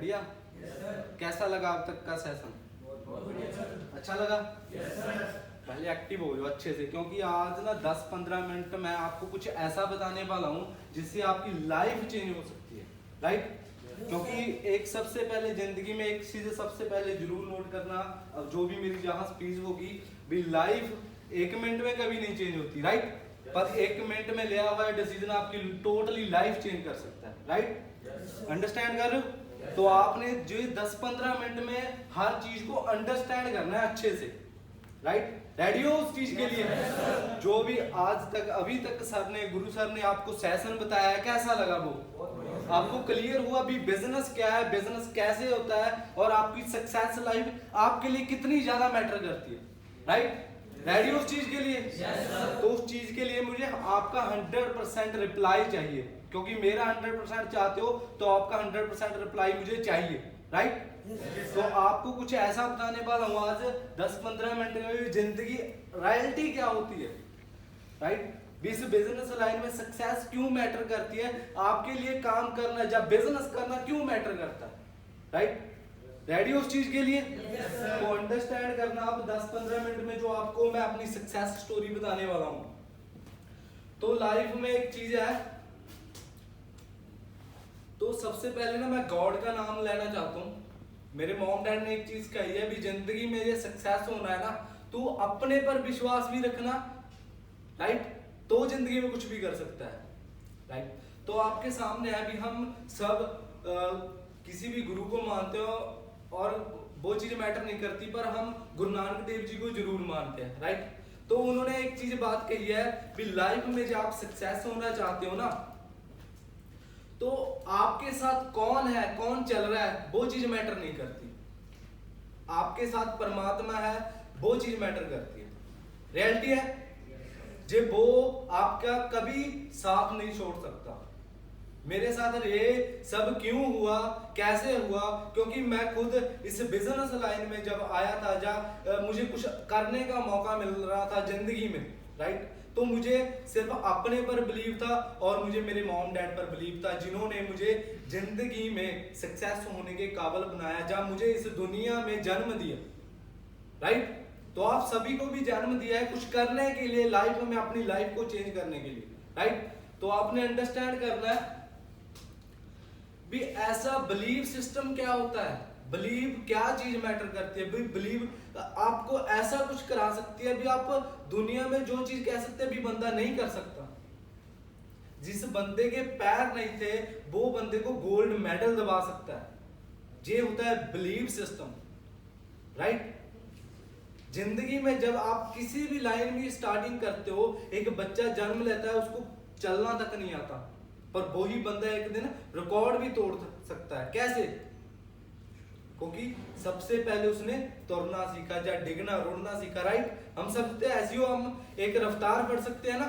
बढ़िया। कैसा लगा अब तक का सेशन? अच्छा लगा? पहले एक्टिव हो जाओ अच्छे से, क्योंकि आज ना 10-15 मिनट मैं आपको कुछ ऐसा बताने वाला हूँ जिससे आपकी लाइफ चेंज हो सकती है, राइट? क्योंकि एक सबसे पहले जिंदगी में एक चीज सबसे पहले जरूर नोट करना, अब जो भी मेरी जहाँ स्पीच होगी भी, लाइफ 1 मिनट में कभी नहीं चेंज होती, राइट? पर 1 मिनट में लिया हुआ डिसीजन आपकी टोटली लाइफ चेंज कर सकता है, राइट? अंडरस्टैंड कर रहे हो? तो आपने जो 10-15 मिनट में हर चीज को अंडरस्टैंड करना है अच्छे से, राइट? रेडी हो उस चीज के लिए? जो भी आज तक अभी तक सर ने, गुरु सर ने आपको सेशन बताया है, कैसा लगा वो? आपको क्लियर हुआ भी बिजनेस क्या है, बिजनेस कैसे होता है, और आपकी सक्सेस लाइफ आपके लिए कितनी ज्यादा मैटर करती है, राइट? रेडी हो उस चीज के लिए? तो उस चीज के लिए मुझे आपका 100% रिप्लाई चाहिए, क्योंकि मेरा 100% चाहते हो तो आपका 100% रिप्लाई मुझे चाहिए, राइट? तो आपको कुछ ऐसा बताने वाला हूँ आज 10-15 मिनट में, जिंदगी रियलिटी क्या होती है, राइट? इस बिजनेस लाइन में सक्सेस क्यों मैटर करती है, आपके लिए काम करना, जब बिजनेस करना क्यों मैटर करता है, राइट? रेडी हो उस चीज के लिए? तो अंडरस्टैंड करना आप 10-15 मिनट में जो आपको मैं अपनी सक्सेस स्टोरी बताने वाला हूं। तो लाइफ में एक चीज है, तो सबसे पहले ना मैं गॉड का नाम लेना चाहता हूं। मेरे मॉम डैड ने एक चीज कही है भी, जिंदगी में ये सक्सेस होना है ना, तो अपने पर विश्वास भी रखना, राइट? तो जिंदगी में कुछ भी कर सकता है, राइट? तो आपके सामने है भी, हम सब किसी भी गुरु को मानते हो और वो चीज मैटर नहीं करती, पर हम गुरु नानक देव जी को जरूर मानते हैं, राइट? तो उन्होंने एक चीज बात कही है भी, लाइफ में जब आप सक्सेस होना चाहते हो ना, तो आपके साथ कौन है, कौन चल रहा है, वो चीज मैटर नहीं करती। आपके साथ परमात्मा है, वो चीज मैटर करती है, रियलिटी है। जे वो आपका कभी साथ नहीं छोड़ सकता। मेरे साथ ये सब क्यों हुआ, कैसे हुआ? क्योंकि मैं खुद इस बिजनेस लाइन में जब आया था, जब मुझे कुछ करने का मौका मिल रहा था जिंदगी में, राइट? तो मुझे सिर्फ अपने पर बिलीव था और मुझे मेरे मॉम डैड पर बिलीव था, जिन्होंने मुझे जिंदगी में सक्सेस होने के काबिल बनाया, जब मुझे इस दुनिया में जन्म दिया, राइट? तो आप सभी को भी जन्म दिया है कुछ करने के लिए, लाइफ में अपनी लाइफ को चेंज करने के लिए, राइट? तो आपने अंडरस्टैंड करना है भी, ऐसा बिलीव सिस्टम क्या होता है, बिलीव क्या चीज मैटर करती है। बिलीव आपको ऐसा कुछ करा सकती है भी, आप दुनिया में जो चीज कह सकते हैं भी बंदा नहीं कर सकता। जिस बंदे के पैर नहीं थे, वो बंदे को गोल्ड मेडल दबा सकता है। ये होता है बिलीव सिस्टम, राइट? जिंदगी में जब आप किसी भी लाइन में स्टार्टिंग करते हो, एक बच्चा जन्म लेता है, उसको चलना तक नहीं आता, पर वही बंदा एक दिन रिकॉर्ड भी तोड़ सकता है। कैसे? क्योंकि सबसे पहले उसने तोड़ना सीखा, या डिगना रोड़ना सीखा, राइट? हम सब ऐसी हो, हम एक रफ्तार बढ़ सकते हैं ना।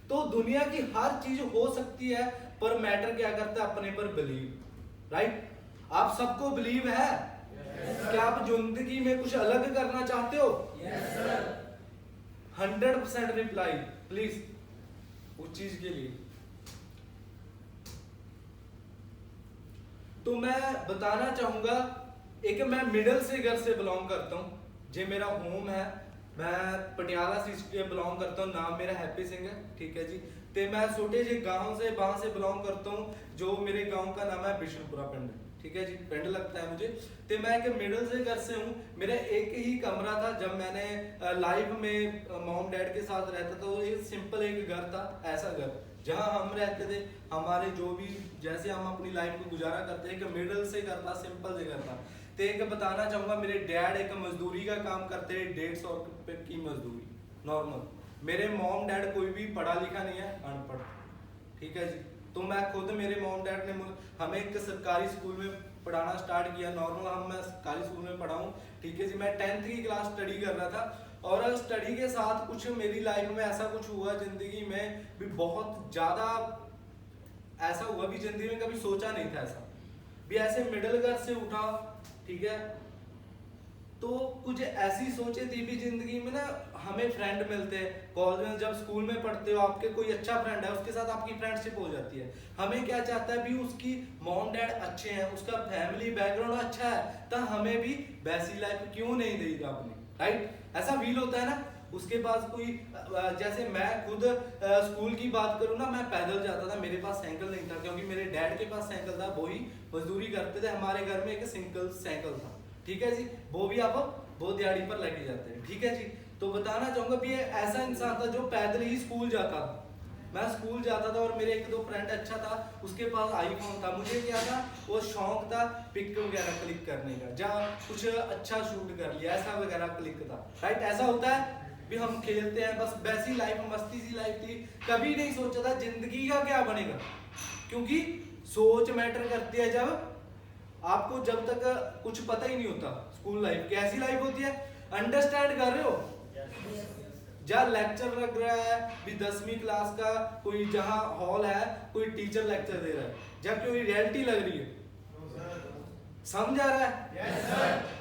तो दुनिया की हर चीज हो सकती है, पर मैटर क्या करता है, अपने पर बिलीव, राइट? आप सबको बिलीव है? क्या आप जिंदगी में कुछ अलग करना चाहते हो? 100% रिप्लाई प्लीज उस चीज के लिए। तो मैं बताना चाहूंगा, एक मैं मिडिल से घर से बिलोंग करता हूँ, जे मेरा होम है। मैं पटियाला से बिलोंग करता हूँ, नाम मेरा हैप्पी सिंह है, ठीक है जी। ते मैं छोटे जे गांव से, वहां से बिलोंग करता हूँ, जो मेरे गांव का नाम है बिशनपुरा पिंड, ठीक है जी। पिंड लगता है मुझे। तो मैं एक मिडिल से घर से हूँ। मेरा एक ही कमरा था जब मैंने लाइफ में मॉम डैड के साथ रहता था। एक सिंपल एक घर था, ऐसा घर जहाँ हम रहते थे। हमारे जो भी जैसे हम अपनी लाइफ को गुजारा करते हैं, एक मिडिल से घर था, सिंपल से घर था। तो एक बताना चाहूंगा, मेरे डैड एक मजदूरी का काम करते हैं, 150 रुपए की मजदूरी नॉर्मल। मेरे मॉम डैड कोई भी पढ़ा लिखा नहीं है, अनपढ़, ठीक है जी। तो मैं खुद, मेरे मॉम डैड ने हमें एक सरकारी स्कूल में पढ़ाना स्टार्ट किया, नॉर्मल मैं सरकारी स्कूल में पढ़ा हूँ, ठीक है जी। मैं 10th की क्लास स्टडी कर रहा था, और स्टडी के साथ कुछ मेरी लाइफ में ऐसा कुछ हुआ जिंदगी में भी, बहुत ज्यादा ऐसा हुआ भी जिंदगी में कभी सोचा नहीं था ऐसा भी। ऐसे मिडिल घर से उठा, ठीक है। तो तो कुछ ऐसी सोचे थी भी जिंदगी में ना, हमें फ्रेंड मिलते हैं कॉलेज में, जब स्कूल में पढ़ते हो आपके कोई अच्छा फ्रेंड है, उसके साथ आपकी फ्रेंडशिप हो जाती है। हमें क्या चाहता है भी उसकी मॉम डैड अच्छे हैं, उसका फैमिली बैकग्राउंड अच्छा है, तो हमें भी वैसी लाइफ क्यों नहीं देगा अपनी, राइट? ऐसा फील होता है ना। उसके पास कोई जैसे मैं खुद स्कूल की बात करूँ ना, मैं पैदल जाता था, मेरे पास साइकिल नहीं था क्योंकि मेरे डैड के पास साइकिल था, वो ही मजदूरी करते थे। हमारे घर में एक सिंगल साइकिल था, ठीक है जी, वो भी आप वो दिहाड़ी पर लेके जाते हैं, ठीक है जी। तो बताना चाहूंगा भी ये ऐसा इंसान था जो पैदल ही स्कूल जाता था। मैं स्कूल जाता था और मेरे एक दो फ्रेंड अच्छा था, उसके पास आईफोन था, मुझे क्या था वो शौक था पिक वगैरह क्लिक करने का, जहाँ कुछ अच्छा शूट कर लिया ऐसा वगैरह क्लिक था, राइट? ऐसा होता है भी हम खेलते हैं, बस वैसी लाइफ मस्ती सी लाइफ थी। कभी नहीं सोचा था जिंदगी का क्या बनेगा, क्योंकि सोच मैटर करती है। जब आपको जब तक कुछ पता ही नहीं होता स्कूल लाइफ कैसी लाइफ होती है, अंडरस्टैंड कर रहे हो? जहाँ लेक्चर लग रहा है भी 10वीं क्लास का, कोई जहाँ हॉल है कोई टीचर लेक्चर दे रहा है, जब कोई रियलिटी लग रही है, समझ आ रहा है? yes,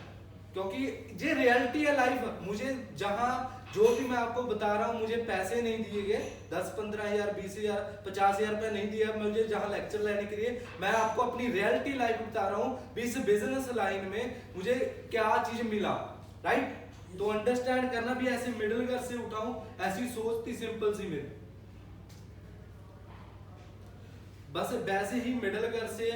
क्योंकि ये रियलिटी है लाइफ। मुझे जहाँ जो भी मैं आपको बता रहा हूँ, मुझे पैसे नहीं दिए गए, 10-15,000 20,000 50,000 रुपए नहीं दिया मुझे जहाँ लेक्चर लेने के लिए। मैं आपको अपनी रियलिटी लाइफ बता रहा हूँ, इस बिजनेस लाइन में मुझे क्या चीज मिला, राइट? तो अंडरस्टैंड करना भी, ऐसे मिडिल घर से उठाऊं, ऐसी सोच थी सिंपल सी मेरी, बस वैसे ही मिडिल घर से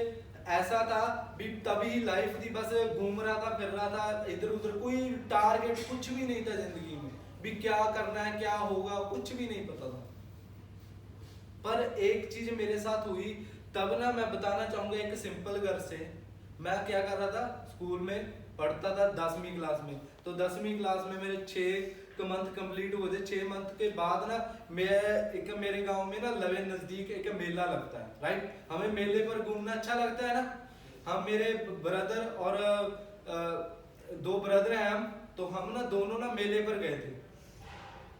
ऐसा था भी, तभी लाइफ थी, बस घूम रहा था फिर रहा था इधर उधर, कोई टारगेट कुछ भी नहीं था जिंदगी में भी, क्या करना है क्या होगा कुछ भी नहीं पता था। पर एक चीज मेरे साथ हुई तब ना, मैं बताना चाहूंगा। एक सिंपल घर से मैं क्या कर रहा था, स्कूल में पढ़ता था 10वीं क्लास में, तो 10वीं क्लास में मेरे 6 मंथ कंप्लीट हुए थे। 6 मंथ के बाद ना मैं एक, मेरे गांव में ना लवे नजदीक एक मेला लगता है, राइट? हमें मेले पर घूमना अच्छा लगता है ना। हम मेरे ब्रदर और 2 ब्रदर हैं हम, तो हम ना दोनों ना मेले पर गए थे।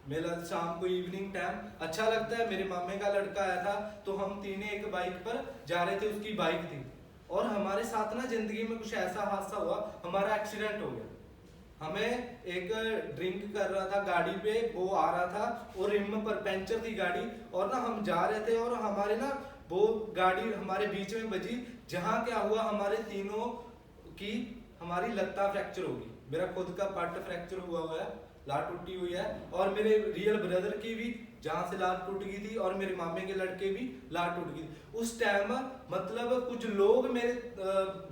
मेला शाम को इवनिंग टाइम अच्छा लगता है। मेरे मामे का लड़का आया था, तो हम तीनों एक बाइक पर जा रहे थे, उसकी बाइक थी, और हमारे साथ ना जिंदगी में कुछ ऐसा हादसा हुआ, हमारा एक्सीडेंट हो गया। हमें एक ड्रिंक कर रहा था गाड़ी पे, वो आ रहा था और रिम पर पंचर थी गाड़ी, और ना हम जा रहे थे और हमारे ना वो गाड़ी हमारे बीच में बजी, जहाँ क्या हुआ हमारे तीनों की हमारी लत्ता फ्रैक्चर होगी। मेरा खुद का पार्ट फ्रैक्चर हुआ है, लात टूटी हुई है, और मेरे रियल ब्रदर की भी जहां से लात टूट गई थी, और मेरे मामे के लड़के भी लात टूट गई थी। उस टाइम मतलब कुछ लोग मेरे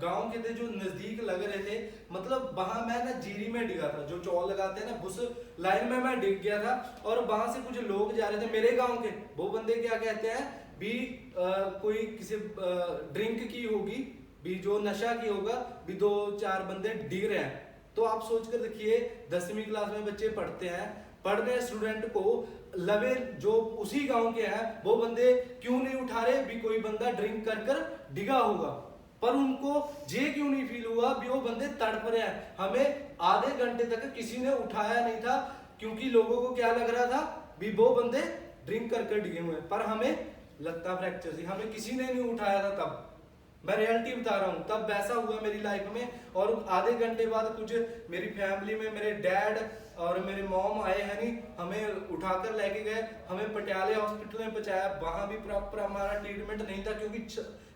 गांव के थे जो नजदीक लग रहे थे, मतलब वहां मैं ना जीरी में डिगा था, जो चौल लगाते हैं ना, उस लाइन में मैं डिग गया था। और वहां से कुछ लोग जा रहे थे मेरे गाँव के, वो बंदे क्या कहते हैं भी कोई किसी ड्रिंक की होगी भी, जो नशा की होगा भी, 2-4 बंदे डिग रहे हैं। तो आप सोच कर देखिए 10वीं क्लास में बच्चे पढ़ते हैं, पढ़ रहे स्टूडेंट को लवे जो उसी गांव के हैं वो बंदे क्यों नहीं उठा रहे भी, कोई बंदा ड्रिंक कर कर डिगा होगा, पर उनको ये क्यों नहीं फील हुआ भी वो बंदे तड़प रहे हैं। हमें आधे घंटे तक किसी ने उठाया नहीं था, क्योंकि लोगों को क्या लग रहा था भी वो बंदे ड्रिंक कर कर डिगे हुए हैं, पर हमें लगता फ्रैक्चर थी, हमें किसी ने नहीं उठाया था। तब मैं रियलिटी बता रहा हूँ, तब वैसा हुआ मेरी लाइफ में। और आधे घंटे बाद कुछ मेरी फैमिली में मेरे डैड और मेरे मॉम आए हैं, नहीं हमें उठाकर लेके गए, हमें पटियाले हॉस्पिटल में पहुंचाया। वहां भी प्रॉपर हमारा ट्रीटमेंट नहीं था, क्योंकि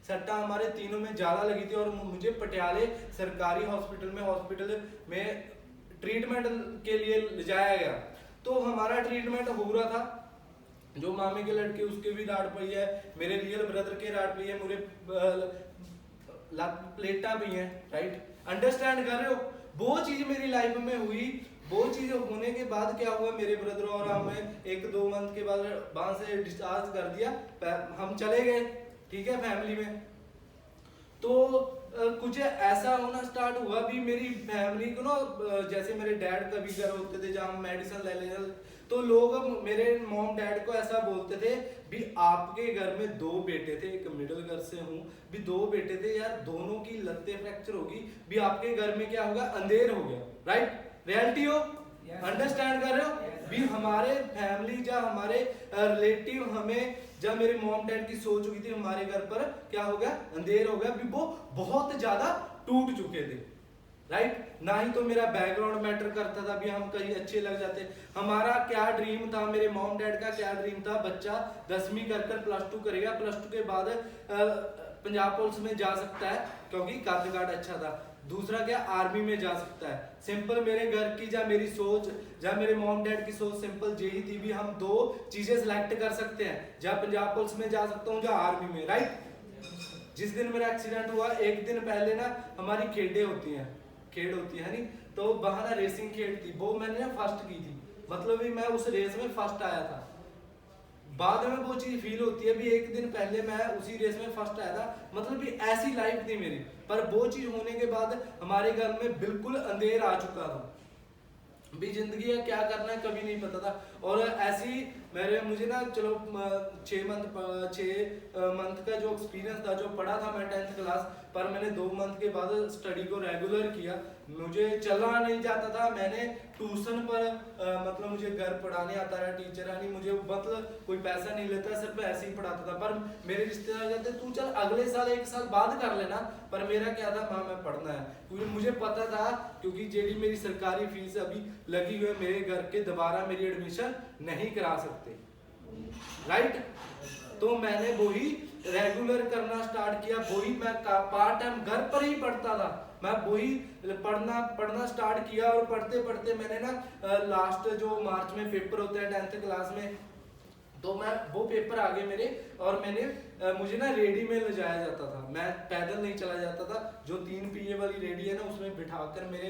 सट्टा हमारे तीनों में ज्यादा लगी थी, और मुझे पटियाले सरकारी हॉस्पिटल में ट्रीटमेंट के लिए ले जाया गया। तो हमारा ट्रीटमेंट हो रहा था, जो मामे के लड़के उसके भी राड पई है, मेरे रियल ब्रदर के राड पई है, मेरे प्लेटा भी हैं, राइट? अंडरस्टैंड कर रहे हो? वो चीज मेरी लाइफ में हुई। वो चीज होने के बाद क्या हुआ, मेरे ब्रदर और हमें 1-2 मंथ के बाद वहां से डिस्चार्ज कर दिया, हम चले गए, ठीक है, फैमिली में। तो कुछ ऐसा होना स्टार्ट हुआ भी मेरी फैमिली को ना, जैसे मेरे डैड कभी घर होते थे जहाँ मेडिसिन ले लेने, तो लोग मेरे मॉम डैड को ऐसा बोलते थे भी, आपके घर में 2 बेटे थे, एक मिडिल घर से हूँ भी, 2 बेटे थे यार, दोनों की लत्ते फ्रैक्चर होगी भी, आपके घर में क्या होगा, अंधेर हो गया, राइट? रियलिटी हो, अंडरस्टैंड कर रहे हो भी? हमारे फैमिली या हमारे रिलेटिव हमें, जब मेरे मॉम डैड की सोच हुई थी, हमारे घर पर क्या हो गया, अंधेर हो गया भी, वो बहुत ज्यादा टूट चुके थे, राइट। ना ही तो मेरा बैकग्राउंड मैटर करता था, भी हम कहीं अच्छे लग जाते। हमारा क्या ड्रीम था, मेरे मॉम डैड का क्या ड्रीम था, बच्चा 10वीं कर +2 करेगा, +2 के बाद पंजाब पुलिस में जा सकता है क्योंकि कद काठ अच्छा था। दूसरा क्या, आर्मी में जा सकता है। सिंपल मेरे घर की या मेरी सोच या मेरे मॉम डैड की सोच सिंपल यही थी भी हम 2 चीजें सिलेक्ट कर सकते हैं, या पंजाब पुलिस में जा सकता हूँ या आर्मी में, राइट। जिस दिन मेरा एक्सीडेंट हुआ एक दिन पहले ना हमारी खेल होती है नहीं, तो वहां ना रेसिंग खेल थी, वो मैंने ना फर्स्ट की थी, मतलब भी मैं उस रेस में फर्स्ट आया था। बाद में वो चीज फील होती है भी एक दिन पहले मैं उसी रेस में फर्स्ट आया था, मतलब भी ऐसी लाइफ थी मेरी। पर वो चीज होने के बाद हमारे घर में बिल्कुल अंधेर आ चुका था, भी जिंदगी है क्या करना है कभी नहीं पता था। और ऐसी मुझे ना चलो 6 मंथ का जो एक्सपीरियंस था, जो पढ़ा था मैं 10th क्लास, पर मैंने 2 मंथ के बाद स्टडी को रेगुलर किया। मुझे चलना नहीं जाता था, मैंने ट्यूशन पर मतलब मुझे घर पढ़ाने आता रहा, टीचर यानी मुझे मतलब कोई पैसा नहीं लेता, सिर्फ ऐसे ही पढ़ाता था। पर मेरे रिश्तेदार कहते तू चल अगले साल 1 साल बाद कर लेना, पर मेरा क्या था, माँ मैं पढ़ना है, क्योंकि मुझे पता था क्योंकि जेडी मेरी सरकारी फीस अभी लगी हुई है, मेरे घर के दोबारा मेरी एडमिशन नहीं करा सकते, राइट। तो मैंने वही रेगुलर करना स्टार्ट किया, वही मैं पार्ट टाइम घर पर ही पढ़ता था, मैं वही पढ़ना स्टार्ट किया। और पढ़ते पढ़ते मैंने ना लास्ट जो मार्च में पेपर होते हैं 10th क्लास में, तो मैं वो पेपर आ गए मेरे, और मुझे ना रेडी में ले जाया जाता था, मैं पैदल नहीं चला जाता था। जो 3 पहिए वाली रेडी है ना, उसमें बिठाकर मेरे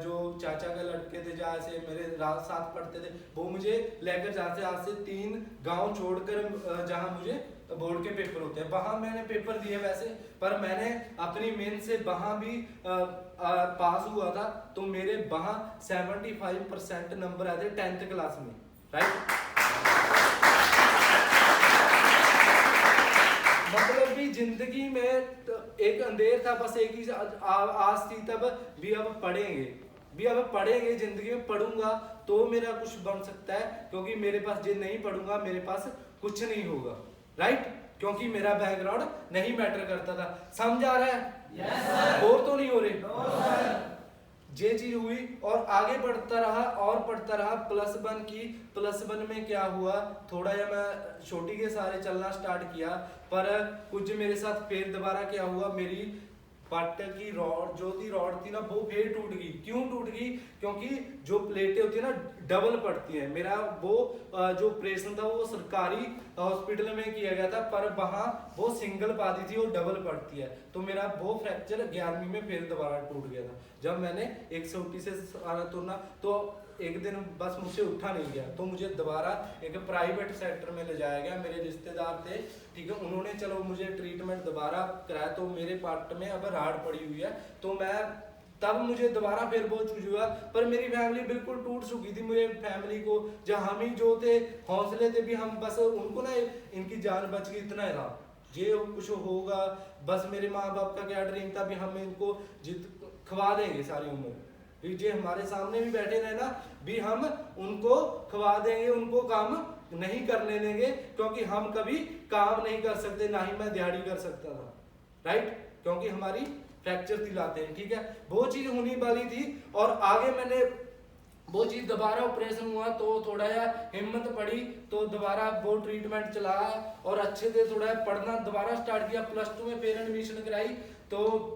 जो चाचा के लड़के थे जहाँ से मेरे रात साथ पढ़ते थे, वो मुझे लेकर जाते। आज से 3 गांव छोड़कर जहाँ मुझे बोर्ड के पेपर होते हैं, वहां मैंने पेपर दिए वैसे, पर मैंने अपनी मेन से वहां भी पास हुआ था। तो मेरे वहां 75% नंबर आए थे 10th क्लास में, राइट। मतलब भी जिंदगी में एक अंधेर था, बस एक ही आस थी तब भी, अब पढ़ेंगे जिंदगी में, पढ़ूंगा तो मेरा कुछ बन सकता है, क्योंकि मेरे पास जे नहीं पढ़ूंगा मेरे पास कुछ नहीं होगा, राइट। क्योंकि मेरा बैकग्राउंड नहीं मैटर करता था। समझ आ रहा है? Yes sir. बोर तो नहीं हो रहे? No sir. ये चीज हुई और आगे बढ़ता रहा और पढ़ता रहा। +1 में क्या हुआ, थोड़ा या मैं छोटी के सारे चलना स्टार्ट किया, पर कुछ मेरे साथ फिर दोबारा क्या हुआ, मेरी पट की रॉड थी ना, वो फिर टूट गई। क्यों टूट गई? क्योंकि जो प्लेटें होती है ना डबल पड़ती है। मेरा वो जो ऑपरेशन था वो सरकारी हॉस्पिटल में किया गया था, पर वहां वो सिंगल पाती थी और डबल पड़ती है, तो मेरा वो फ्रैक्चर 11वीं में फिर दोबारा टूट गया था। जब मैंने 180 से तुरना, तो एक दिन बस मुझसे उठा नहीं गया, तो मुझे दोबारा एक प्राइवेट सेक्टर में ले जाया गया। मेरे रिश्तेदार थे, ठीक है, उन्होंने चलो मुझे ट्रीटमेंट दोबारा कराया, तो मेरे पार्ट में अब राड़ पड़ी हुई है, तो मैं तब मुझे दोबारा फिर वो चूज हुआ। पर मेरी फैमिली बिल्कुल टूट चुकी थी। मेरे फैमिली को जहाँ हम ही जो थे हौसले थे भी, हम बस उनको ना इनकी जान बच गई इतना ही था, ये कुछ होगा बस। मेरे माँ बाप का क्या ड्रीम था भी हम इनको खवा देंगे सारी उम्र, जो हमारे सामने भी बैठे रहे ना भी, हम उनको खवा देंगे, उनको काम नहीं करने देंगे, क्योंकि हम कभी काम नहीं कर सकते, ना ही मैं दिहाड़ी कर सकता था, राइट, क्योंकि हमारी फ्रैक्चर दिलाते हैं, ठीक है। वो चीज होने वाली थी और आगे मैंने वो चीज दोबारा ऑपरेशन हुआ, तो थोड़ा या हिम्मत पड़ी, तो दोबारा वो ट्रीटमेंट चलाया और अच्छे से थोड़ा पढ़ना दोबारा स्टार्ट किया। +2 में फिर एडमिशन कराई, तो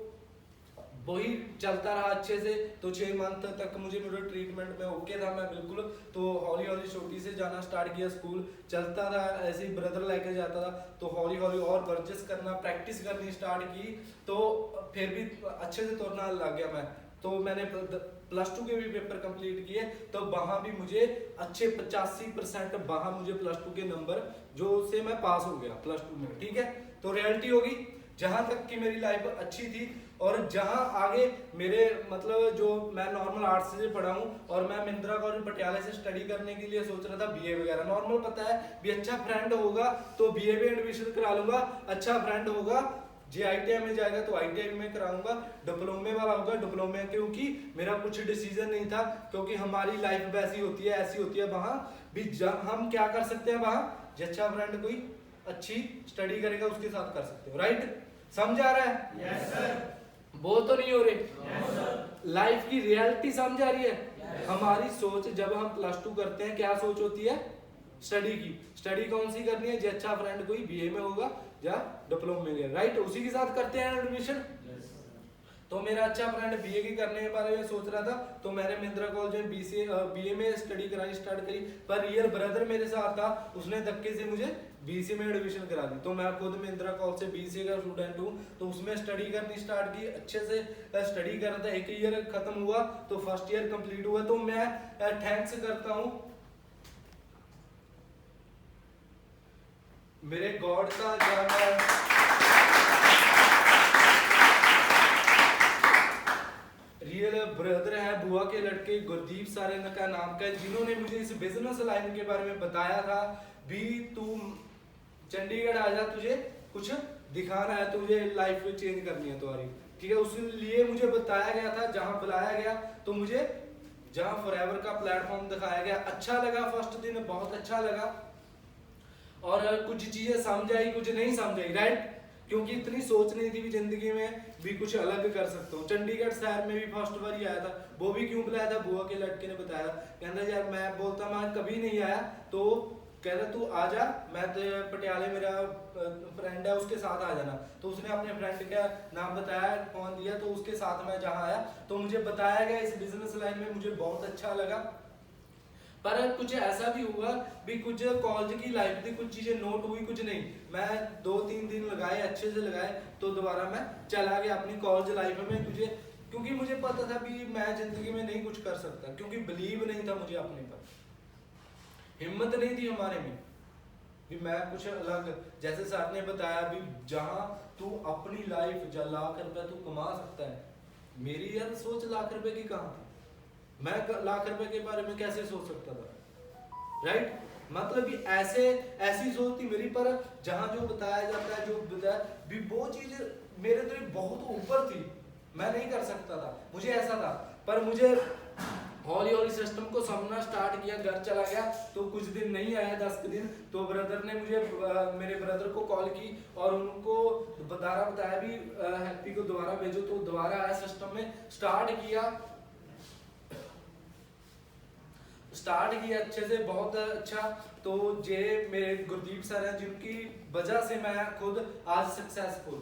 वही चलता रहा अच्छे से। तो 6 मंथ तक मुझे मेरे ट्रीटमेंट में ओके था मैं बिल्कुल। तो हौली हौली छोटी से जाना स्टार्ट किया, स्कूल चलता था, ऐसे ही ब्रदर लेके जाता था, तो हौली हौली और वर्जिश करना, प्रैक्टिस करनी स्टार्ट की, तो फिर भी अच्छे से तोड़ना लग गया मैं। तो मैंने +2 के भी पेपर कंप्लीट किए, तो वहाँ भी मुझे अच्छे 85% वहाँ मुझे +2 के नंबर जो से मैं पास हो गया +2 में, ठीक है। तो रियलिटी होगी जहाँ तक की मेरी लाइफ अच्छी थी, और जहाँ आगे मेरे मतलब जो मैं नॉर्मल आर्ट्स से पढ़ा हूँ, और मैं महिंद्रा कॉलेज पटियाला से स्टडी करने के लिए सोच रहा था बीए वगैरह। नॉर्मल पता है भी अच्छा फ्रेंड होगा तो बीए में एडमिशन करा लूंगा, अच्छा फ्रेंड होगा जे ITI में जाएगा तो ITI में कराऊंगा, डिप्लोमे वाला होगा डिप्लोमे, क्योंकि मेरा कुछ डिसीजन नहीं था, क्योंकि हमारी लाइफ वैसी होती है, ऐसी होती है। वहाँ भी हम क्या कर सकते हैं, वहाँ जो अच्छा फ्रेंड कोई अच्छी स्टडी करेगा उसके साथ कर सकते हो, राइट। समझ आ रहा है? Yes sir. वो तो नहीं हो रहे? Yes sir. लाइफ की रियलिटी समझ आ रही है। हमारी सोच जब हम +2 करते हैं क्या सोच होती है? स्टडी की। स्टडी कौन सी करनी है? जो अच्छा फ्रेंड कोई बीए में होगा या डिप्लोमा में गया, राइट, उसी के साथ करते हैं एडमिशन। तो मेरा अच्छा फ्रेंड बीए की करने के बारे में सोच रहा था, तो मैंने महिंद्रा कॉलेज में बीए में स्टडी करानी स्टार्ट करी। पर रियल ब्रदर मेरे साथ था, उसने धक्के से मुझे बीसीए में एडमिशन करा दी। तो मैं खुद महिंद्रा कॉलेज से बीसीए का स्टूडेंट हूँ, तो उसमें स्टडी करनी स्टार्ट की, अच्छे से स्टडी कर रहा था। 1 ईयर खत्म हुआ तो फर्स्ट ईयर कंप्लीट हुआ। तो मैं थैंक्स करता हूँ मेरे गॉड का, रियल ब्रदर है, बुआ के लड़के गुरदीप सारेन का नाम का, जिन्होंने मुझे इस बिजनेस लाइन के बारे में बताया था। भी तू चंडीगढ़ आ जा, तुझे कुछ दिखाना है, तुझे लाइफ में चेंज करनी है तुम्हारी, ठीक है। उसलिए मुझे बताया गया था, जहां बुलाया गया तो मुझे जहां फॉरएवर का प्लेटफॉर्म दिखाया गया, अच्छा लगा। फर्स्ट दिन बहुत अच्छा लगा और कुछ चीजें समझ आई, कुछ नहीं समझ आई, राइट, क्योंकि इतनी सोच नहीं थी भी जिंदगी में भी कुछ अलग कर सकता हूँ। चंडीगढ़ शहर में भी फर्स्ट बार ही आया था। वो भी क्यों बुलाया था? बुआ के लड़के ने बताया। कहता यार, मैं बोलता मैं कभी नहीं आया, तो कहता तू आ जा, मैं तो पटियाले मेरा फ्रेंड है, उसके साथ आ जाना। तो उसने अपने फ्रेंड का नाम बताया, फोन दिया, तो उसके साथ मैं जहाँ आया तो मुझे बताया गया इस बिजनेस लाइन में, मुझे बहुत अच्छा लगा। पर कुछ ऐसा भी हुआ भी, कुछ कॉलेज की लाइफ थी, कुछ चीजें नोट हुई, कुछ नहीं। मैं 2-3 दिन लगाए, अच्छे से लगाए, तो दोबारा मैं चला गया अपनी कॉलेज लाइफ में। मुझे क्योंकि मुझे पता था भी मैं जिंदगी में नहीं कुछ कर सकता, क्योंकि बिलीव नहीं था मुझे अपने पर, हिम्मत नहीं थी हमारे में भी मैं कुछ अलग। जैसे सर ने बताया भी, जहां तू अपनी लाइफ ₹1,00,000 तू कमा सकता है, मेरी यार सोच ₹1,00,000 की कहाँ थी? मैं ₹1,00,000 के बारे में कैसे सोच सकता था, राइट? मतलब कि ऐसी सोच थी मेरी, पर जहां जो बताया जाता है, जो बताया भी, वो चीज मेरे तो बहुत ऊपर थी, मैं नहीं कर सकता था, मुझे ऐसा था। पर मुझे हौली हौली सिस्टम को समझना स्टार्ट किया, घर चला गया, तो कुछ दिन नहीं आया, 10 दिन, तो ब्रदर ने मुझे मेरे ब्रदर को कॉल की और उनको बताया भी हैप्पी को दोबारा भेजो, तो दोबारा आया, सिस्टम में स्टार्ट किया अच्छे से, बहुत अच्छा। तो जे मेरे गुरदीप सर हैं, जिनकी वजह से मैं खुद आज सक्सेसफुल।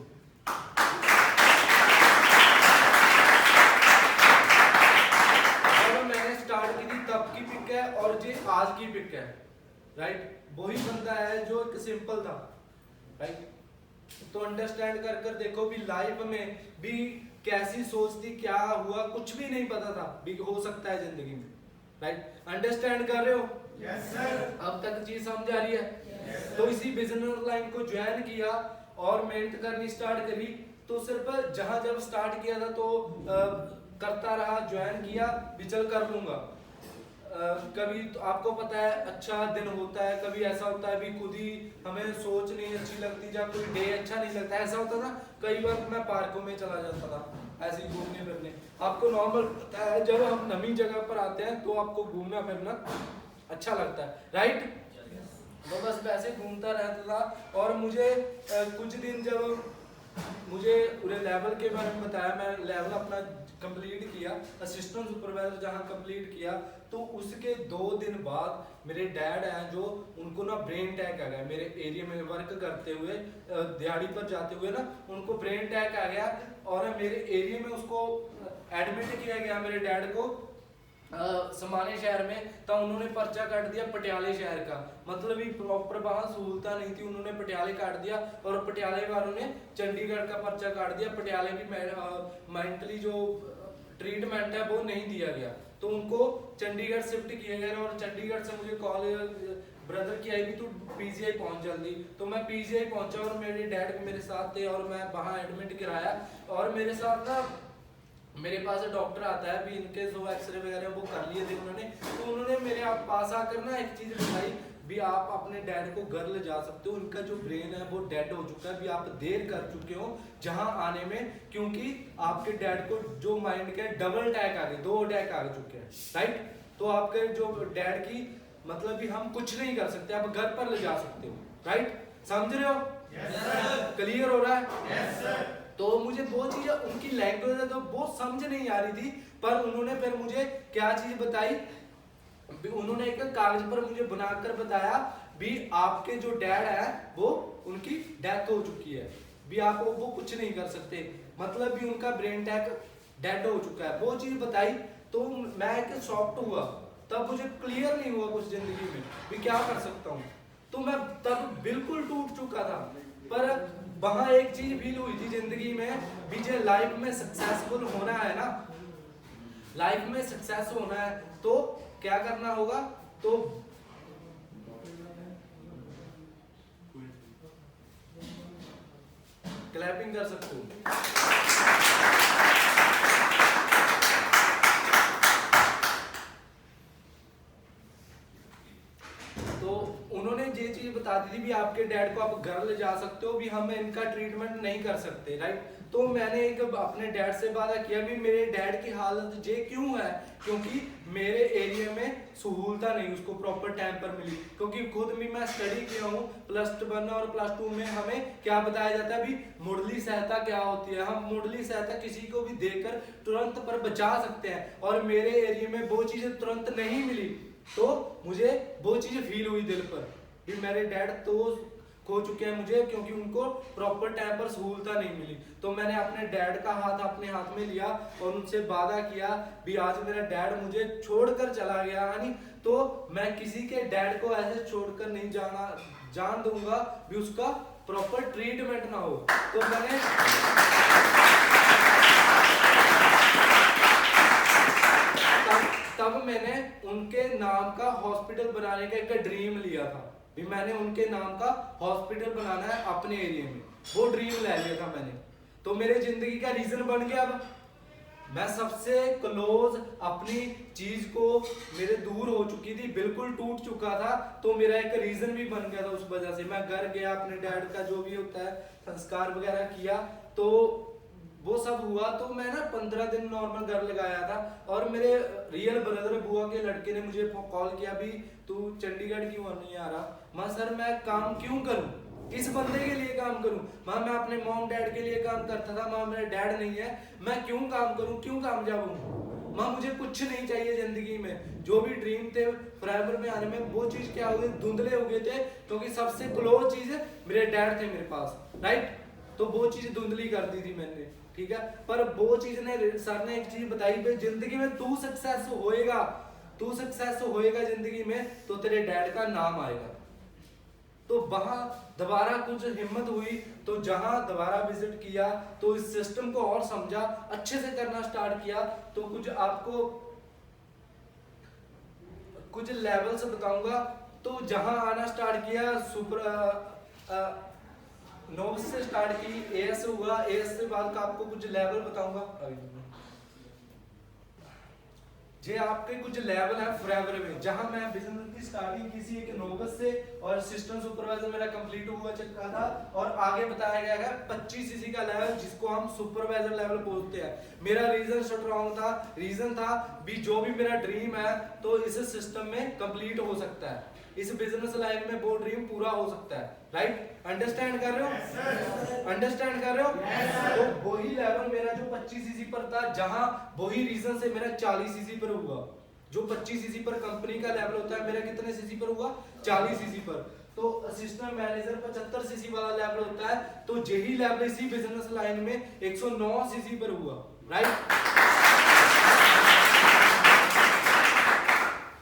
जब मैंने स्टार्ट की थी तब की पिक है और जे आज की पिक है, राइट, वही बंदा है जो एक सिंपल था, राइट। तो अंडरस्टैंड कर देखो भी, लाइफ में भी कैसी सोच थी, क्या हुआ, कुछ भी नहीं पता था भी हो सकता है जिंदगी में, राइट। अंडरस्टैंड कर रहे हो? Yes sir. अब तक चीज समझ आ रही है? yes, तो इसी बिजनेस लाइन को ज्वाइन किया और मेहनत करनी स्टार्ट करी। तो सिर्फ जहां जब स्टार्ट किया था तो करता रहा, ज्वाइन किया भी, चल कर लूंगा। कभी तो आपको पता है अच्छा दिन होता है, कभी ऐसा होता है भी खुद ही हमें सोच नहीं अच्छी लगती, या कोई डे अच्छा नहीं लगता, ऐसा होता था। कई बार मैं पार्कों में चला जाता था ऐसे ही घूमने फिरने। आपको नॉर्मल पता है, जब हम नई जगह पर आते हैं तो आपको घूमना फिरना अच्छा लगता है, राइट। तो बस वैसे घूमता रहता था। और मुझे कुछ दिन जब मुझे पूरे लेवल के बारे में बताया, मैं लेवल अपना कंप्लीट किया, असिस्टेंट सुपरवाइजर जहां कंप्लीट किया, तो उसके 2 दिन बाद मेरे डैड हैं जो, उनको ना ब्रेन अटैक आ गया। मेरे एरिया में वर्क करते हुए, दिहाड़ी पर जाते हुए ना, उनको ब्रेन अटैक आ गया और मेरे एरिया में उसको एडमिट किया गया मेरे डैड को समाने शहर में। तो उन्होंने पर्चा काट दिया पटियाले शहर का, मतलब ही प्रॉपर वहां सहूलता नहीं थी, उन्होंने पटियाले काट दिया और पटियाले वालों ने चंडीगढ़ का पर्चा काट दिया। पटियाले की मेंटली जो ट्रीटमेंट है वो नहीं दिया गया, तो उनको चंडीगढ़ शिफ्ट किया गया। और चंडीगढ़ से मुझे कॉल ब्रदर की आई भी, तू पीजीआई पहुंच जल्दी। तो मैं पीजीआई पहुंचा और मेरे डैड मेरे साथ थे और मैं वहां एडमिट कराया। और मेरे साथ ना, मेरे पास डॉक्टर आता है भी, इनके जो एक्सरे वगैरह वो कर लिए थे उन्होंने। तो उन्होंने मेरे पास आकर ना एक चीज बताई भी, आप अपने डैड को घर ले जा सकते हो, उनका जो ब्रेन है वो डेड हो चुका है भी, आप देर कर चुके हो जहां आने में, क्योंकि आपके डैड को जो माइंड के डबल अटैक आ गए, 2 अटैक आ चुके हैं, राइट। तो आपके जो डैड की मतलब भी हम कुछ नहीं कर सकते, आप घर पर ले जा सकते हो, राइट। समझ रहे हो? Yes sir. क्लियर हो रहा है? Yes sir. तो मुझे वो चीजें, उनकी लैंग्वेज है तो बहुत समझ नहीं आ रही थी, पर उन्होंने फिर मुझे क्या चीज बताई, उन्होंने एक कागज पर मुझे बनाकर बताया भी आपके जो डैड है वो, उनकी डेथ हो चुकी है, भी आप वो कुछ नहीं कर सकते, मतलब भी उनका ब्रेन टैक डेड हो चुका है। वो चीज बताई तो मैं एक शॉक्ड हुआ, तब मुझे क्लियर नहीं हुआ कुछ जिंदगी में भी क्या कर सकता हूँ। तो मैं तब बिल्कुल टूट चुका था। पर वहां एक चीज फील हुई थी जिंदगी में भी, जो लाइफ में सक्सेसफुल होना है ना, लाइफ में सक्सेस होना है तो क्या करना होगा, तो क्लैपिंग कर सकते हो। तो उन्होंने ये चीज बता दी थी भी आपके डैड को आप घर ले जा सकते हो, भी हम इनका ट्रीटमेंट नहीं कर सकते, राइट। तो मैंने एक अपने डैड से वादा किया भी मेरे डैड की हालत ये क्यों है, क्योंकि मेरे एरिया में सहूलता नहीं उसको प्रॉपर टाइम पर मिली, क्योंकि खुद भी मैं स्टडी किया हूँ, +1 और +2 में हमें क्या बताया जाता है भी मुढ़ली सहायता क्या होती है, हम मुढ़ली सहायता किसी को भी देकर तुरंत पर बचा सकते हैं, और मेरे एरिया में वो चीजें तुरंत नहीं मिली। तो मुझे वो चीज फील हुई दिल पर कि मेरे डैड तो खो चुके हैं मुझे, क्योंकि उनको प्रॉपर टाइम पर सहूलता नहीं मिली। तो मैंने अपने डैड का हाथ अपने हाथ में लिया और उनसे वादा किया भी आज मेरा डैड मुझे छोड़कर चला गया, यानी तो मैं किसी के डैड को ऐसे छोड़कर नहीं जान दूंगा भी उसका प्रॉपर ट्रीटमेंट ना हो। तो मैंने तब मैंने उनके नाम का हॉस्पिटल बनाने का एक ड्रीम लिया था भी मैंने उनके नाम का हॉस्पिटल बनाना है अपने एरिया में, वो ड्रीम ले लिया था मैंने। तो मेरे जिंदगी का रीजन बन गया। अब मैं सबसे क्लोज अपनी चीज को मेरे दूर हो चुकी थी, बिल्कुल टूट चुका था, तो मेरा एक रीजन भी बन गया था। उस वजह से मैं घर गया, अपने डैड का जो भी होता है संस्कार वगैरह किया, तो वो सब हुआ। तो मैं ना 15 दिन नॉर्मल घर लगाया था, और मेरे रियल ब्रदर बुआ के लड़के ने मुझे कॉल किया भी तू चंडीगढ़ क्यों नहीं आ रहा। मां सर मैं काम क्यों करूं, किस बंदे के लिए काम करूं, मां मैं अपने मॉम डैड के लिए काम करता था, मां मेरा डैड नहीं है, मैं क्यों काम करूं, क्यों कामयाब हूं, मां मुझे कुछ नहीं चाहिए जिंदगी में। जो भी ड्रीम थे फॉरएवर में आने में, वो चीज क्या हो गई, धुंधले हो गए थे, क्योंकि सबसे क्लोज चीज मेरे डैड थे मेरे पास, राइट। तो वो चीज धुंधली कर दी थी मैंने, ठीक है। पर वो चीज ने, सर ने एक चीज बताई भी जिंदगी में तू सक्सेस होएगा, तू सक्सेस होएगा जिंदगी में तो तेरे डैड का नाम आएगा। तो वहां दोबारा कुछ हिम्मत हुई, तो जहां दोबारा विजिट किया तो इस सिस्टम को और समझा, अच्छे से करना स्टार्ट किया। तो कुछ आपको कुछ लेवल्स बताऊंगा। तो जहां आना स्टार्ट किया, सुपर नोब्स से स्टार्ट की, एएस हुआ, एएस से बाद का आपको कुछ लेवल बताऊंगा। जे आपके कुछ लेवल है फॉरएवर में, जहां मैं बिजनेस की स्टार्टिंग किसी एक नोबस से और असिस्टेंट सुपरवाइजर मेरा कंप्लीट हुआ चुका था, और आगे बताया गया है 25 सीसी का लेवल जिसको हम सुपरवाइजर लेवल बोलते हैं। मेरा रीजन स्ट्रॉन्ग था, रीजन था भी जो भी मेरा ड्रीम है तो इस सिस्टम में कंप्लीट हो सकता है, इस बिजनेस लाइन में वो ड्रीम पूरा हो सकता है, राइट। अंडरस्टैंड कर रहे हो, अंडरस्टैंड कर रहे हो। तो वही लेवल मेरा जो 25 सीसी पर था, जहां वही रीजन से मेरा 40 सीसी पर हुआ। जो 25 सीसी पर कंपनी का लेवल होता है, मेरा कितने सीसी पर हुआ, 40 सीसी पर। तो असिस्टेंट मैनेजर 75 सीसी वाला लेवल होता है, तो यही लेवल इसी बिजनेस लाइन में 109 सीसी पर हुआ, राइट।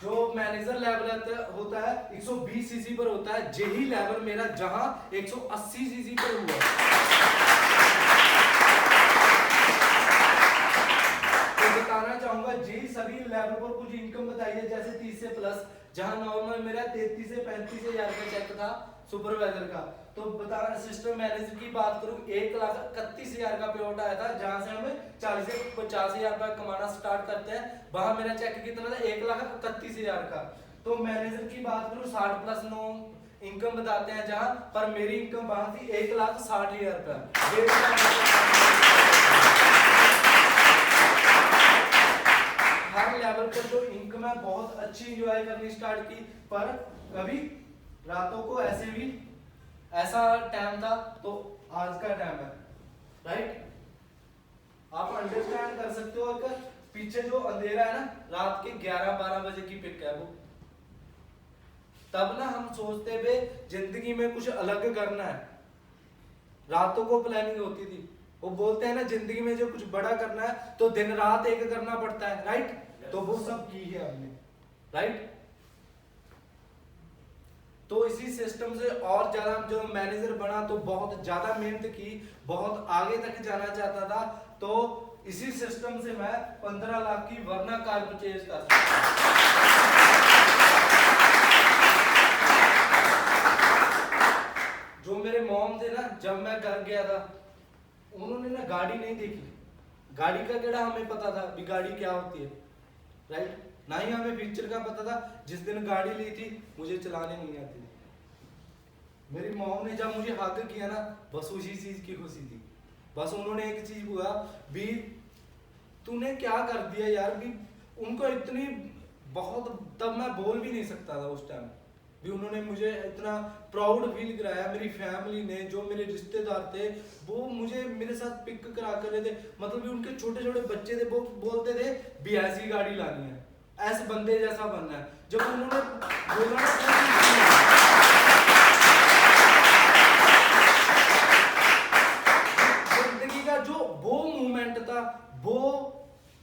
जो मैनेजर लेवल होता है 120 सीसी पर होता है, यही लेवल मेरा जहां 180 सीसी पर हुआ। तो बताना चाहूंगा जी सभी लेवल पर कुछ इनकम बताइए, जैसे 30 से प्लस, जहां नॉर्मल मेरा 33 से 35 हजार का चेक था सुपरवाइजर का। तो बता सिस्टम मैनेजर की बात करूं 1,31,000 का पे आउट आया था, जहां से हमें 40 से 50,000 रुपया कमाना स्टार्ट करते हैं। वहां मेरा चेक कितना था, 1,31,000 का। तो मैनेजर की बात करूं 60+9 इनकम बताते हैं जहां, पर मेरी इनकम वहां थी 1,60,000 रुपया। हर लेवल पर जो इनकम है बहुत अच्छी इंजॉय करनी स्टार्ट की, पर कभी रातों को ऐसे भी ऐसा टाइम था तो आज का टाइम है, राइट। आप अंडरस्टैंड कर सकते हो कि पीछे जो अंधेरा है ना, रात के 11-12 बजे की पिक है वो। तब ना हम सोचते थे जिंदगी में कुछ अलग करना है, रातों को प्लानिंग होती थी। वो बोलते हैं ना जिंदगी में जो कुछ बड़ा करना है तो दिन रात एक करना पड़ता है, राइट? तो वो सब की है हमने, राइट? तो इसी सिस्टम से और ज्यादा जो मैनेजर बना तो बहुत ज्यादा मेहनत की, बहुत आगे तक जाना चाहता था। तो इसी सिस्टम से मैं 15 लाख की वर्ना कार परचेज कर सकता। जो मेरे मॉम थे ना, जब मैं घर गया था उन्होंने ना गाड़ी नहीं देखी। गाड़ी का केड़ा हमें पता था भी गाड़ी क्या होती है, राइट? ना ही हमें फीचर का पता था। जिस दिन गाड़ी ली थी मुझे चलाने नहीं आती। मेरी मॉम ने जब मुझे हक किया ना, बस उसी चीज की खुशी थी। बस उन्होंने एक चीज बोला भी तूने क्या कर दिया यार। भी उनको इतनी बहुत, तब मैं बोल भी नहीं सकता था उस टाइम भी। उन्होंने मुझे इतना प्राउड फील कराया। मेरी फैमिली ने, जो मेरे रिश्तेदार थे, वो मुझे मेरे साथ पिक करा कर रहे थे। मतलब भी उनके छोटे छोटे बच्चे थे, वो बोलते थे भी ऐसी गाड़ी लानी है, ऐसे बंदे जैसा बनना है। जब उन्होंने बोला जिंदगी का जो वो मूवमेंट था वो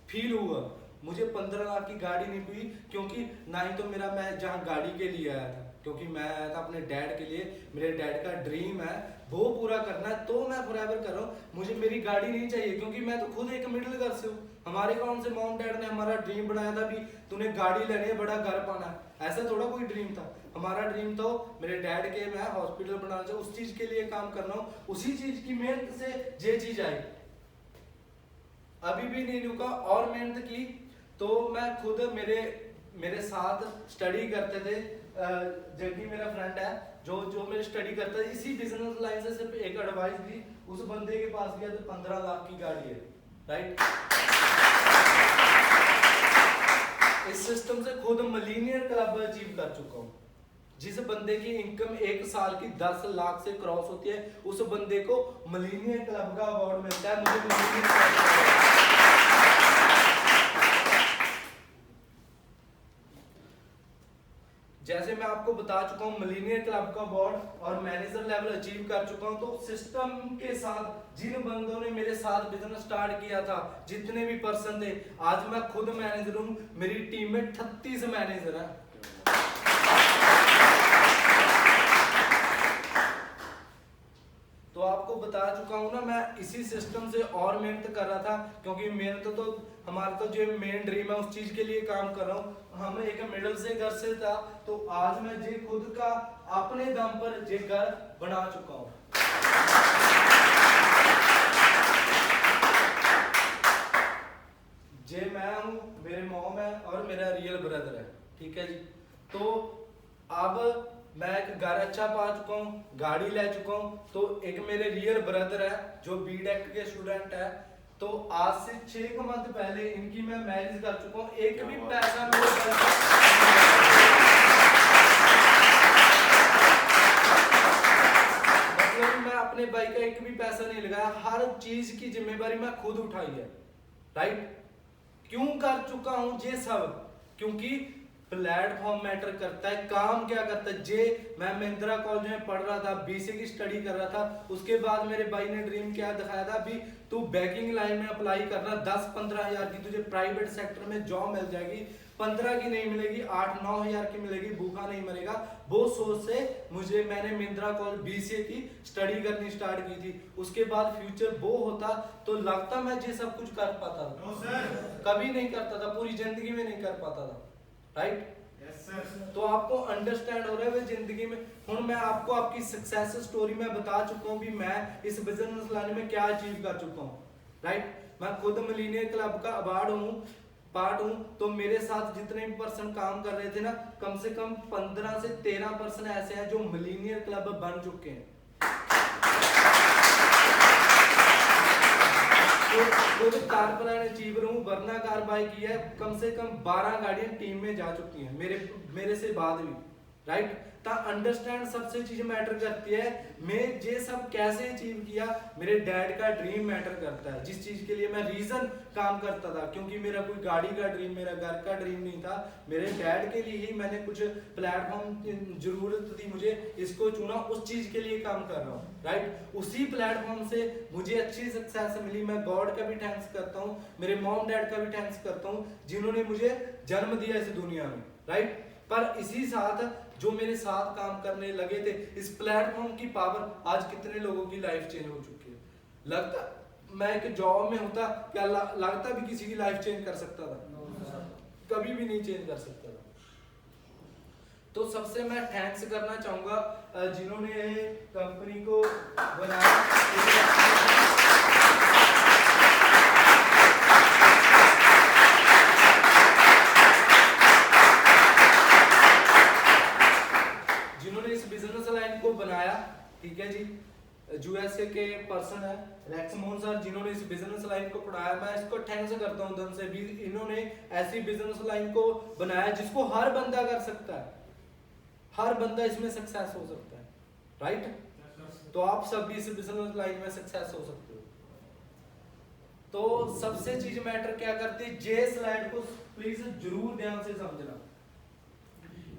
फील हुआ। मुझे 15 लाख की गाड़ी नहीं हुई, क्योंकि ना ही तो मेरा, मैं जहाँ गाड़ी के लिए आया था, क्योंकि मैं आया था अपने डैड के लिए। मेरे डैड का ड्रीम है वो पूरा करना है, तो मैं फॉरएवर कर रहा हूँ। मुझे मेरी गाड़ी नहीं चाहिए, क्योंकि मैं तो खुद एक मिडिल क्लास से हूँ। हमारे कौन से मॉम डैड ने हमारा ड्रीम बनाया था भी तूने गाड़ी लेनी है, बड़ा घर पाना है, ऐसा थोड़ा कोई ड्रीम था। हमारा ड्रीम तो मेरे डैड के, मैं हॉस्पिटल बनाना चाहूँ, उस चीज के लिए काम करना हूँ, उसी चीज की मेहनत से ये चीज आई। अभी भी नहीं रुका और मेहनत की। तो मैं खुद, मेरे साथ स्टडी करते थे जबकि मेरा फ्रेंड है जो मेरे स्टडी करता है इसी बिजनेस लाइन से, सिर्फ एक एडवाइस दी, उस बंदे के पास गया तो 15 लाख की गाड़ी है, राइट? इस सिस्टम से खुद मिलीनियर क्लब अचीव कर चुका हूँ। जिस बंदे की इनकम एक साल की 10 लाख से क्रॉस होती है, उस बंदे को मिलीनियर क्लब का अवार्ड मिलता है। मुझे मिलीनियर क्लब, जैसे मैं आपको बता चुका हूँ, मिलीनियर क्लब का अवार्ड और मैनेजर लेवल अचीव कर चुका हूँ। तो सिस्टम के साथ जिन बंदों ने मेरे साथ बिजनेस स्टार्ट किया था, जितने भी पर्सन थे, आज मैं खुद मैनेजर हूँ। मेरी टीम में 38 मैनेजर है। तो आपको बता चुका हूँ ना, मैं इसी सिस्टम से और मेहनत कर रहा था, क्योंकि मेहनत तो हमारा तो जो मेन ड्रीम है उस चीज के लिए काम कर रहा हूँ। हम एक मिडिल से घर से था, तो आज मैं जे खुद का अपने दम पर जे घर बना चुका हूँ। जे मैं हूँ, मेरे मॉम है और मेरा रियल ब्रदर है, ठीक है जी। तो अब मैं एक घर अच्छा पा चुका हूँ, गाड़ी ले चुका हूँ। तो एक मेरे रियल ब्रदर है जो बीटेक के स्टूडेंट है। तो आज से 6 मंथ पहले इनकी मैं मैरिज कर चुका हूँ। एक भी पैसा मेरे मतलब मैं अपने भाई का एक भी पैसा नहीं लगाया। हर चीज की जिम्मेदारी मैं खुद उठाई है, राइट? क्यों कर चुका हूँ ये सब? क्योंकि प्लेटफॉर्म मैटर करता है, काम क्या करता है। जे मैं महिंद्रा कॉलेज में पढ़ रहा था, बीसी की स्टडी कर रहा था, उसके बाद मेरे भाई ने ड्रीम क्या दिखाया था भी तू बैंकिंग लाइन में अप्लाई करना, 10-15 हजार की तुझे प्राइवेट सेक्टर में जॉब मिल जाएगी, 15 की नहीं मिलेगी, 8-9 हजार की मिलेगी, भूखा नहीं मरेगा। वो सोच से मैंने महिंद्रा कॉलेज बीसीए की स्टडी करनी स्टार्ट की थी। उसके बाद फ्यूचर वो होता तो लगता मैं ये सब कुछ कर पाता था, कभी नहीं करता था, पूरी जिंदगी में नहीं कर पाता था, राइट? तो आपको अंडरस्टैंड हो रहा है जिंदगी में। हूं मैं आपको आपकी सक्सेस स्टोरी में बता चुका हूं भी मैं इस बिजनेस लाइन में क्या अचीव कर चुका हूं, राइट? मैं खुद मिलीनियर क्लब का अवार्ड हूं, पार्ट हूं। तो मेरे साथ जितने भी पर्सन काम कर रहे थे ना, कम से कम 15 से 13 पर्सन ऐसे हैं जो मिलीनियर क्लब बन चुके हैं। तो कार प्लान अचीवर हूँ, वरना कार बाई की है, कम से कम 12 गाड़ियां टीम में जा चुकी हैं मेरे से बाद भी, राइट। ता अंडरस्टैंड सबसे चीज मैटर करती है। मैं ये सब कैसे अचीव किया, मेरे डैड का ड्रीम मैटर करता है, जिस चीज के लिए मैं रीजन काम करता था, क्योंकि मेरा कोई गाड़ी का ड्रीम, मेरा घर का ड्रीम नहीं था, मेरे डैड के लिए ही मैंने कुछ प्लेटफॉर्म जरूरत थी मुझे, इसको चुना, उस चीज के लिए काम कर रहा हूँ, राइट। उसी प्लेटफॉर्म से मुझे अच्छी सक्सेस मिली। मैं गॉड का भी थैंक्स करता हूँ, मेरे मॉम डैड का भी थैंक्स करता हूँ, जिन्होंने मुझे जन्म दिया इस दुनिया में, राइट। पर इसी साथ जो मेरे साथ काम करने लगे थे, इस प्लेटफॉर्म की पावर आज कितने लोगों की लाइफ चेंज हो चुकी है। लगता मैं एक जॉब में होता, क्या लगता भी किसी की लाइफ चेंज कर सकता था? कभी भी नहीं चेंज कर सकता था। तो सबसे मैं थैंक्स करना चाहूंगा जिन्होंने कंपनी को बनाया। बनाया, ठीक है जी, यूएसए के पर्सन है रेक्स मोहन सर, जिन्होंने इस बिजनेस लाइन को पढ़ाया। मैं इसको थैंक्स करता हूं दिल से भी। इन्होंने ऐसी बिजनेस लाइन को बनाया जिसको हर बंदा कर सकता है, हर बंदा इसमें सक्सेस हो सकता है, राइट। तो आप सब भी इस बिजनेस लाइन में सक्सेस हो सकते हो। तो सबसे चीज मैटर क्या करती है, जे स्लाइड को प्लीज जरूर ध्यान से समझना।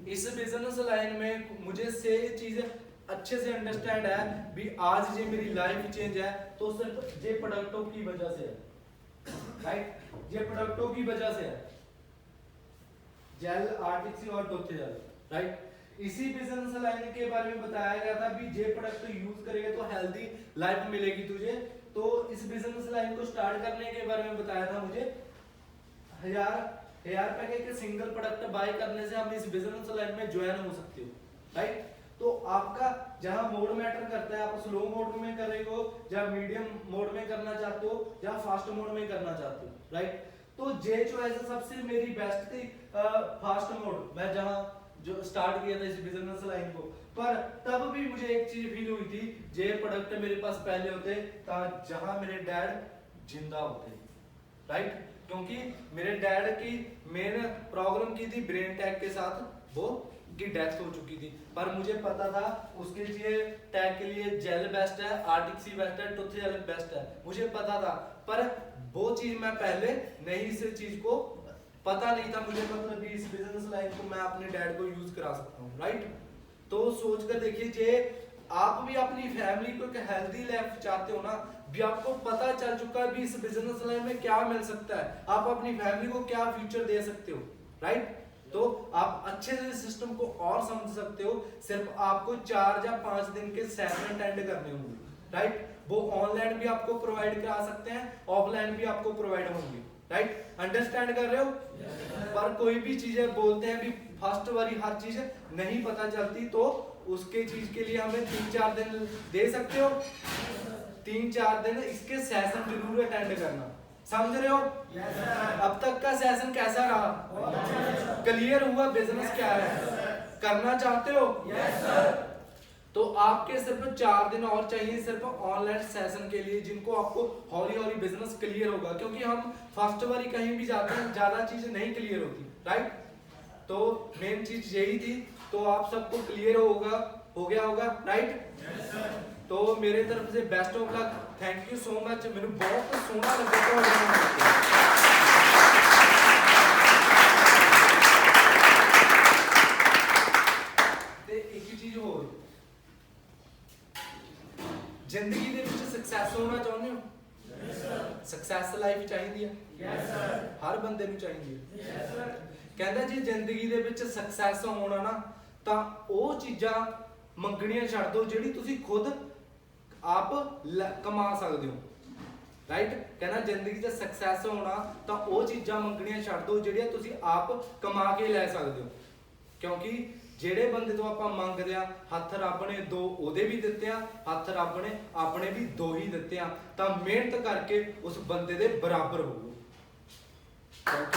इस बिजनेस लाइन में मुझे से चीज अच्छे से अंडरस्टैंड है भी, आज ये मेरी लाइफ चेंज है तो सिर्फ ये प्रोडक्टों की वजह से है, राइट। ये प्रोडक्टों की वजह से है, जेल, आर्टिक्सी और टोथे जेल, राइट। इसी बिजनेस लाइन के बारे में बताया गया था भी ये प्रोडक्ट यूज करेगा तो हेल्दी लाइफ मिलेगी तुझे। तो इस बिजनेस लाइन को स्टार्ट करने के बारे में बताया था मुझे, 1000 रुपए के सिंगल प्रोडक्ट बाय करने से हम इस बिजनेस लाइन में ज्वाइन हो सकते हो, राइट। तो आपका जहां मोड मैटर करता है, आप स्लो मोड में कर रहे हो या मीडियम मोड में करना चाहते हो या फास्ट मोड में करना चाहते हो, राइट। तो जे चॉइस सबसे मेरी बेस्ट थी, फास्ट मोड। मैं जहां जो स्टार्ट किया था इस बिजनेस लाइन को, पर तब भी मुझे एक चीज फील हुई थी, जे प्रोडक्ट मेरे पास पहले होते जहां मेरे डैड जिंदा होते, राइट। क्योंकि मेरे डैड की मेन प्रॉब्लम की थी ब्रेन अटैक के साथ, वो की डेथ हो चुकी थी। पर मुझे पता था उसके लिए टैग के लिए जेल बेस्ट है, आर्टिक्सी बेस्ट है, टूथ जेल बेस्ट है, मुझे पता था। पर वो चीज मैं पहले नहीं, इस चीज को पता नहीं था मुझे, मतलब इस बिजनेस लाइन को मैं अपने डैड को यूज करा सकता हूँ, राइट। तो सोच कर देखिए, जे आप भी अपनी फैमिली को एक हेल्दी लाइफ चाहते हो ना, भी आपको पता चल चुका है भी इस बिजनेस लाइन में क्या मिल सकता है, आप अपनी फैमिली को क्या फ्यूचर दे सकते हो, राइट। तो आप अच्छे से सिस्टम को और समझ सकते हो। सिर्फ आपको 4 या 5 दिन के सेशन अटेंड करने होंगे, राइट। वो ऑनलाइन भी आपको प्रोवाइड करा सकते हैं, ऑफलाइन भी आपको प्रोवाइड होंगे, राइट। अंडरस्टैंड कर रहे हो? पर कोई भी चीजें बोलते हैं भी फर्स्ट वाली हर चीज नहीं पता चलती, तो उसके चीज के लिए हमें 3-4 दिन दे सकते हो। 3-4 दिन इसके सेशन जरूर अटेंड करना, समझ रहे हो? अब तक का सेशन कैसा रहा? क्लियर हुआ बिजनेस क्या है? करना चाहते हो? तो आपके सिर्फ 4 दिन और चाहिए सिर्फ ऑनलाइन सेशन के लिए, जिनको आपको हौली हौली बिजनेस क्लियर होगा। क्योंकि हम फर्स्ट बारी कहीं भी जाते हैं, ज्यादा चीजें नहीं क्लियर होती, राइट। तो मेन चीज यही थी, तो आप सबको क्लियर हो गया होगा, राइट। तो मेरे तरफ से best of luck, thank you so much. मेरे बहुत सोना लगा। जिंदगी ਦੇ ਵਿੱਚ ਸਕਸੈਸ ਹੋਣਾ ਚਾਹੁੰਦੇ ਹੋ? ਸਕਸੈਸ ਲਾਈਫ ਚਾਹੀਦੀ ਹੈ? Yes sir. ਹਰ ਬੰਦੇ ਨੂੰ ਚਾਹੀਦੀ ਹੈ। Yes sir. ਕਹਿੰਦਾ ਜੀ ਜ਼ਿੰਦਗੀ ਦੇ ਵਿੱਚ ਸਕਸੈਸ ਹੋਣਾ ਨਾ, ਤਾਂ ਉਹ ਚੀਜ਼ਾਂ ਮੰਗਣੀਆਂ ਛੱਡ ਦਿਓ ਜਿਹੜੀ ਤੁਸੀਂ ਖੁਦ ਆਪ ਕਮਾ ਸਕਦੇ ਹੋ, ਰਾਈਟ। ਕਹਿੰਦਾ ਜ਼ਿੰਦਗੀ 'ਚ ਸਕਸੈਸ ਹੋਣਾ ਤਾਂ ਉਹ ਚੀਜ਼ਾਂ ਮੰਗਣੀਆਂ ਛੱਡ ਦਿਓ ਜਿਹੜੀਆਂ ਤੁਸੀਂ ਆਪ ਕਮਾ ਕੇ ਲੈ ਸਕਦੇ ਹੋ। ਕਿਉਂਕਿ ਜਿਹੜੇ ਬੰਦੇ ਤੋਂ ਆਪਾਂ ਮੰਗਦੇ ਆ, ਹੱਥ ਰੱਬ ਨੇ 2 ਉਹਦੇ ਵੀ ਦਿੱਤੇ ਆ, ਹੱਥ ਰੱਬ ਨੇ ਆਪਣੇ ਵੀ 2 ਹੀ ਦਿੱਤੇ ਆ, ਤਾਂ ਮਿਹਨਤ ਕਰਕੇ ਉਸ ਬੰਦੇ ਦੇ ਬਰਾਬਰ ਹੋਵੋ। Thank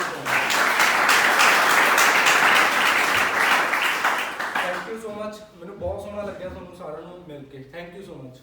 you so much. ਮੈਨੂੰ ਬਹੁਤ ਸੋਹਣਾ ਲੱਗਿਆ ਤੁਹਾਨੂੰ ਸਾਰਿਆਂ ਨੂੰ ਮਿਲ ਕੇ। Thank you so much.